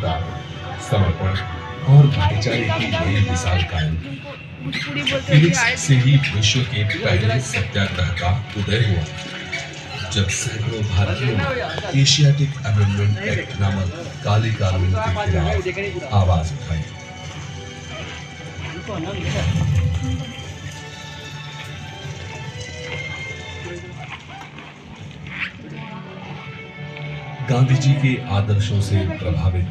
कठोरता, समर्पण और भाईचारे की नई मिसाल कायम की। फिनिक्स से ही विश्व के पहले सत्याग्रह का उदय हुआ, जब सैकड़ों भारतीयों ने एशियाटिक अमेंडमेंट एक्ट नामक काले कानून के खिलाफ आवाज उठाई। गांधी जी के आदर्शों से प्रभावित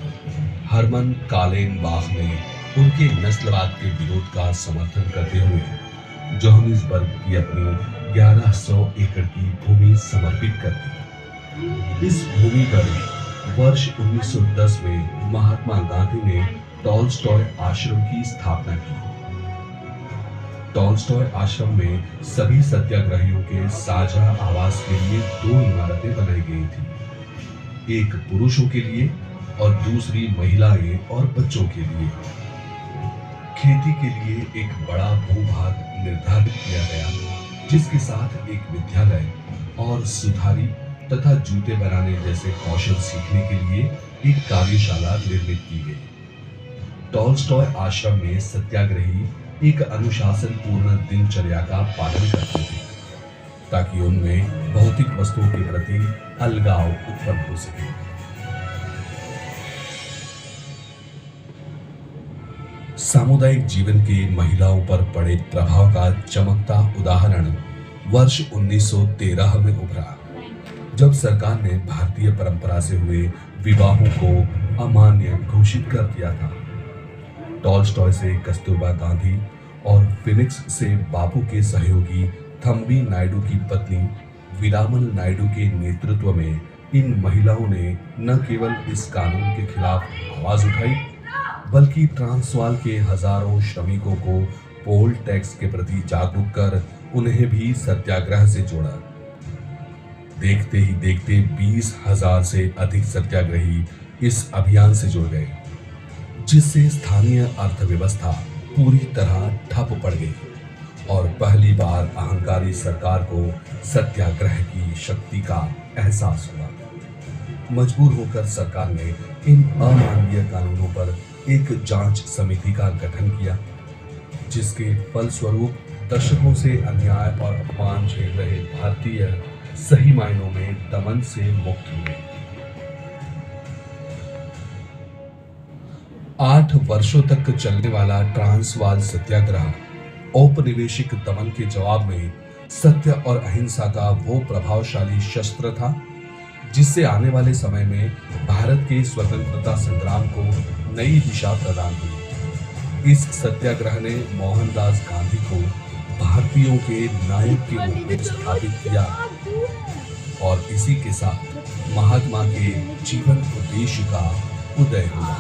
हरमन कालेनबाख ने उनके नस्लवाद के विरोध का समर्थन करते हुए जोहानिसबर्ग की अपनी 1100 एकड़ की भूमि समर्पित कर दी। इस भूमि पर वर्ष 1910 में महात्मा गांधी ने टॉलस्टॉय आश्रम की स्थापना की। टॉलस्टॉय आश्रम में सभी सत्याग्रहियों के साझा आवास के लिए 2 इमारतें बनाई गई थी, एक पुरुषों के लिए और दूसरी महिलाएं और बच्चों के लिए। खेती के लिए एक बड़ा भूभाग निर्धारित किया गया, जिसके साथ एक विद्यालय और सुधारी तथा जूते बनाने जैसे कौशल सीखने के लिए एक कार्यशाला निर्मित की गई। टॉलस्टॉय आश्रम में सत्याग्रही एक अनुशासनपूर्ण दिनचर्या का पालन करते थे, ताकि उनमें भौतिक वस्तुओं के प्रति अलगाव उत्पन्न हो सके। सामुदायिक जीवन के महिलाओं पर पड़े प्रभाव का चमकता उदाहरण वर्ष 1913 में उभरा, जब सरकार ने भारतीय परंपरा से हुए विवाहों को अमान्य घोषित कर दिया था। टॉलस्टॉय से कस्तूरबा गांधी और फिनिक्स से बापू के सहयोगी थम्बी नायडू की पत्नी वीरामल नायडू के नेतृत्व में इन महिलाओं ने न केवल इस कानून के खिलाफ आवाज उठाई, बल्कि ट्रांसवाल के हजारों श्रमिकों को पोल टैक्स के प्रति जागरूक कर उन्हें भी सत्याग्रह से जोड़ा। देखते ही देखते 20,000 से अधिक सत्याग्रही इस अभियान से जुड़ गए, जिससे स्थानीय अर्थव्यवस्था पूरी तरह ठप पड़ गई और पहली बार अहंकारी सरकार को सत्याग्रह की शक्ति का एहसास हुआ। मजबूर होकर सरकार ने इन अमानवीय कानूनों पर एक जांच समिति का गठन किया, जिसके फलस्वरूप दशकों से अन्याय और अपमान झेल रहे भारतीय सही मायनों में दमन से मुक्त हुए। 8 वर्षों तक चलने वाला ट्रांसवाल सत्याग्रह औपनिवेशिक दमन के जवाब में सत्य और अहिंसा का वो प्रभावशाली शस्त्र था, जिससे आने वाले समय में भारत के स्वतंत्रता संग्राम को नई दिशा प्रदान हुई। इस सत्याग्रह ने मोहनदास गांधी को भारतीयों के नायक के रूप में स्थापित किया और इसी के साथ महात्मा के जीवन उद्देश्य का उदय हुआ।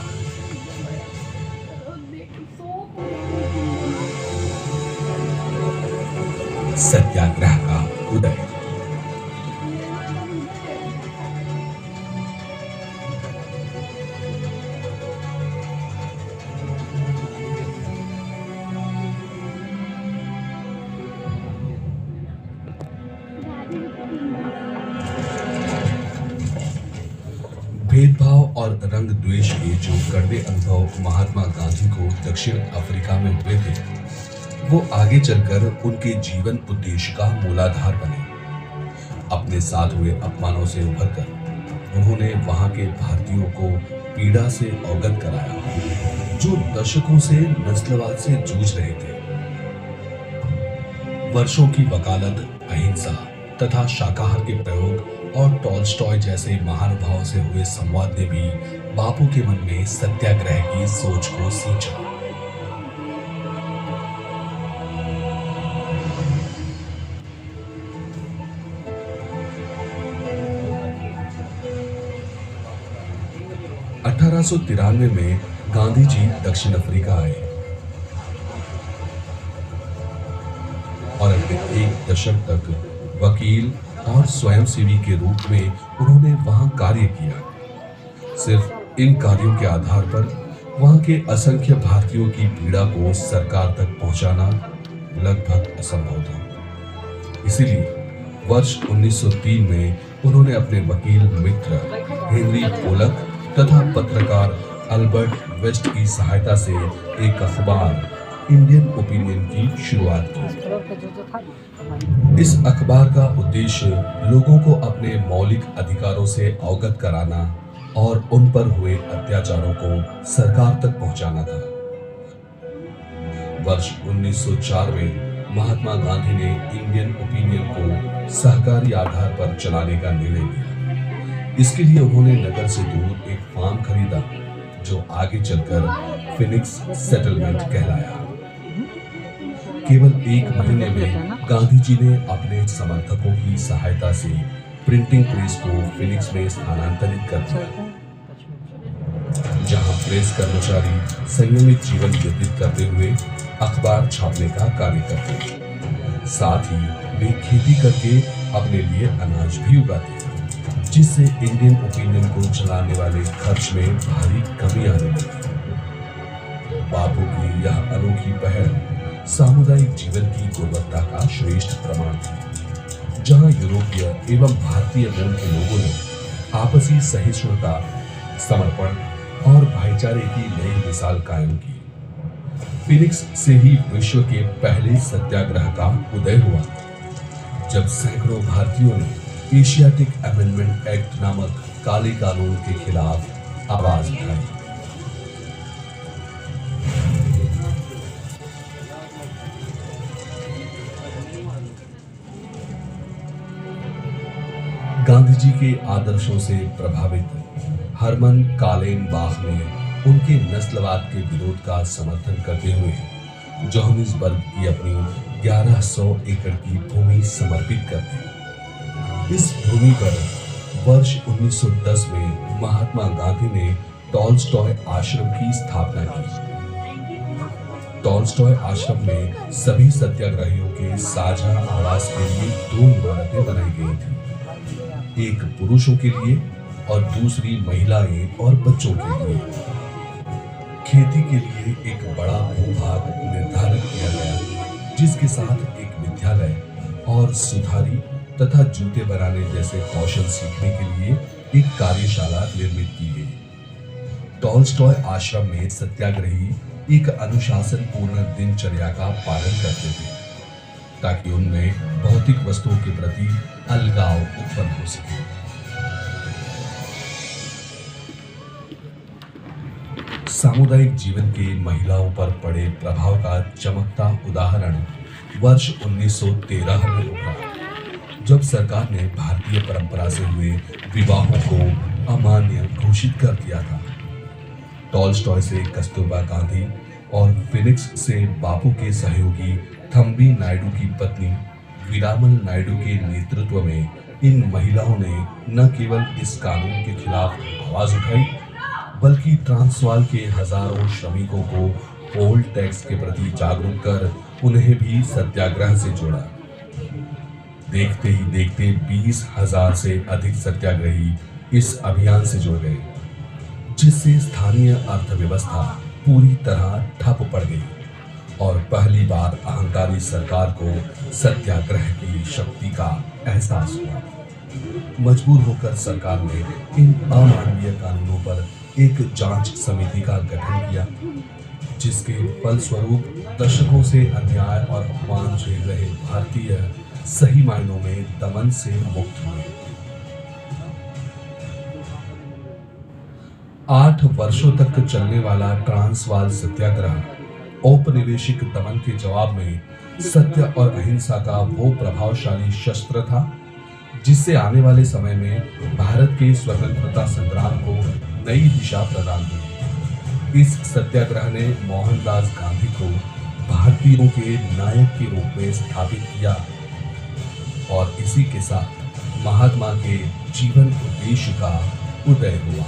सत्याग्रह का उदय। भेदभाव और रंग द्वेष के जो कड़वे अनुभव महात्मा गांधी को दक्षिण अफ्रीका में हुए थे, वो आगे चलकर उनके जीवन उद्देश्य का मूलाधार बने। अपने साथ हुए अपमानों से उभरकर उन्होंने वहां के भारतीयों को पीड़ा से अवगत कराया, जो दशकों से नस्लवाद से जूझ रहे थे। वर्षों की वकालत, अहिंसा तथा शाकाहार के प्रयोग और टॉलस्टॉय जैसे महानुभावों से हुए संवाद ने भी बापू के मन में सत्याग्रह की सोच को सींचा। अठारह में गांधी जी दक्षिण अफ्रीका आए और अगले 1 दशक तक वकील और स्वयंसेवी के रूप में उन्होंने वहां कार्य किया। सिर्फ इन कार्यों के आधार पर वहां के असंख्य भारतीयों की पीड़ा को सरकार तक पहुंचाना लगभग असंभव था। इसीलिए वर्ष 1903 में उन्होंने अपने वकील मित्र हेनरी पोलक तथा पत्रकार अल्बर्ट वेस्ट की सहायता से एक अखबार इंडियन ओपिनियन की शुरुआत की। इस अखबार का उद्देश्य लोगों को अपने मौलिक अधिकारों से अवगत कराना और उन पर हुए अत्याचारों को सरकार तक पहुंचाना था। वर्ष 1904 में महात्मा गांधी ने इंडियन ओपिनियन को सहकारी आधार पर चलाने का निर्णय लिया। इसके लिए उन्होंने नगर से दूर एक फार्म खरीदा जो आगे चलकर फिनिक्स सेटलमेंट कहलाया। केवल एक महीने में गांधी जी ने अपने समर्थकों की सहायता से प्रिंटिंग प्रेस को फिनिक्स में स्थानांतरित कर दिया, जहां प्रेस कर्मचारी संयमित जीवन व्यतीत करते हुए अखबार छापने का कार्य करते। साथ ही वे खेती करके अपने लिए अनाज भी उगाते, जिससे इंडियन ओपिनियन को चलाने वाले खर्च में भारी कमी आने लगी। बापू की यह अनोखी पहल सामुदायिक जीवन की गुणवत्ता का श्रेष्ठ प्रमाण थी, जहां यूरोपीय एवं भारतीय मूल के लोगों ने आपसी सहिष्णुता, समर्पण और भाईचारे की नई मिसाल कायम की। फिनिक्स से ही विश्व के पहले सत्याग्रह का उदय हुआ, जब सैकड़ों भारतीयों ने एशियाटिक अमेंडमेंट एक्ट नामक काले कानून के खिलाफ आवाज उठाई। गांधी जी के आदर्शों से प्रभावित हरमन कालेनबाख ने उनके नस्लवाद के विरोध का समर्थन करते हुए जोहानिसबर्ग की अपनी 1100 एकड़ की भूमि समर्पित कर दी। इस भूमि पर वर्ष 1910 में महात्मा गांधी ने टॉलस्टॉय आश्रम की स्थापना की। टॉलस्टॉय आश्रम में सभी सत्याग्रहियों के साझा आवास के लिए 2 इमारतें बनाई गई थी, एक पुरुषों के लिए और दूसरी महिलाएं और बच्चों के लिए। खेती के लिए एक बड़ा भूभाग निर्धारित किया गया, जिसके साथ एक विद्यालय और सुधारी तथा जूते बनाने जैसे कौशल सीखने के लिए एक कार्यशाला निर्मित की गई। टॉलस्टॉय आश्रम में सत्याग्रही एक अनुशासन पूर्ण दिनचर्या का पालन करते थे, ताकि उनमें भौतिक वस्तुओं के प्रति अलगाव उत्पन्न हो सके। सामुदायिक जीवन के महिलाओं पर पड़े प्रभाव का चमकता उदाहरण वर्ष 1913 में उभरा, जब सरकार ने भारतीय परंपरा से हुए विवाहों को अमान्य घोषित कर दिया था। टॉलस्टॉय से कस्तूरबा गांधी और फिनिक्स से बापू के सहयोगी थम्बी नायडू की पत्नी वीरामल नायडू के नेतृत्व में इन महिलाओं ने न केवल इस कानून के खिलाफ आवाज उठाई, बल्कि ट्रांसवाल के हजारों श्रमिकों को पोल टैक्स के प्रति जागरूक कर उन्हें भी सत्याग्रह से जोड़ा। देखते ही देखते 20,000 से अधिक सत्याग्रही इस अभियान से जुड़ गए, जिससे स्थानीय अर्थव्यवस्था पूरी तरह ठप पड़ गई और पहली बार अहंकारी सरकार को सत्याग्रह की शक्ति का एहसास हुआ। मजबूर होकर सरकार ने इन अमानवीय कानूनों पर एक जांच समिति का गठन किया, जिसके फलस्वरूप दशकों से अन्याय और अपमान झेल रहे भारतीय सही मायनों में दमन से मुक्त हुए। 8 वर्षों तक चलने वाला ट्रांसवाल सत्याग्रह औपनिवेशिक दमन के जवाब में सत्य और अहिंसा का वो प्रभावशाली शस्त्र था, जिससे आने वाले समय में भारत के स्वतंत्रता संग्राम को नई दिशा प्रदान हुई। इस सत्याग्रह ने मोहनदास गांधी को भारतीयों के नायक के रूप में स्थापित किया और इसी के साथ महात्मा के जीवन उद्देश्य का उदय हुआ।